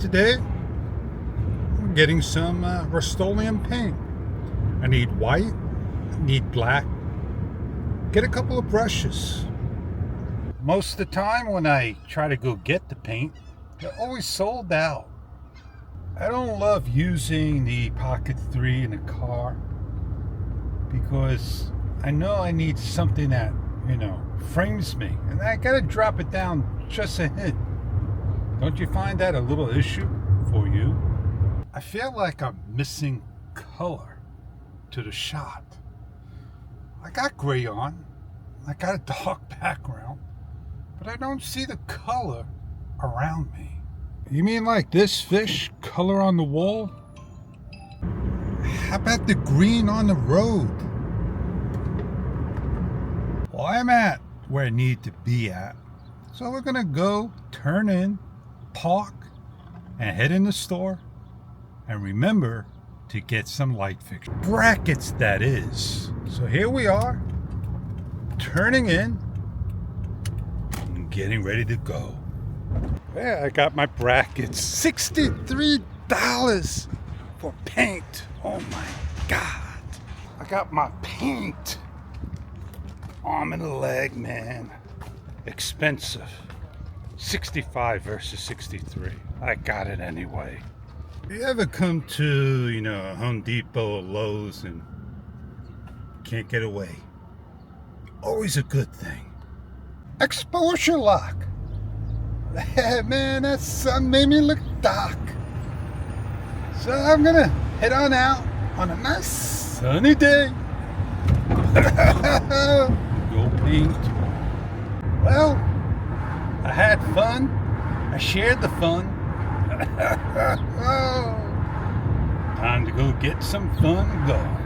Today, I'm getting some Rust-Oleum paint. I need white, I need black, get a couple of brushes. Most of the time when I try to go get the paint, they're always sold out. I don't love using the Pocket 3 in a car because I know I need something that, frames me. And I gotta drop it down just a hint. Don't you find that a little issue for you? I feel like I'm missing color to the shot. I got gray on, I got a dark background, but I don't see the color around me. You mean like this fish color on the wall? How about the green on the road? Well, I'm at where I need to be at. So we're gonna go, turn in, park, and head in the store. And remember to get some light fixtures. Brackets, that is. So here we are, turning in, and getting ready to go. Yeah, I got my brackets. $63 for paint. Oh my God. I got my paint. Arm and a leg, man. Expensive. 65 versus 63. I got it anyway. You ever come to, Home Depot or Lowe's and can't get away? Always a good thing. Exposure lock. Man, that sun made me look dark. So I'm gonna head on out on a nice sunny day. Go paint. Well, I had fun. I shared the fun. Time to go get some fun going.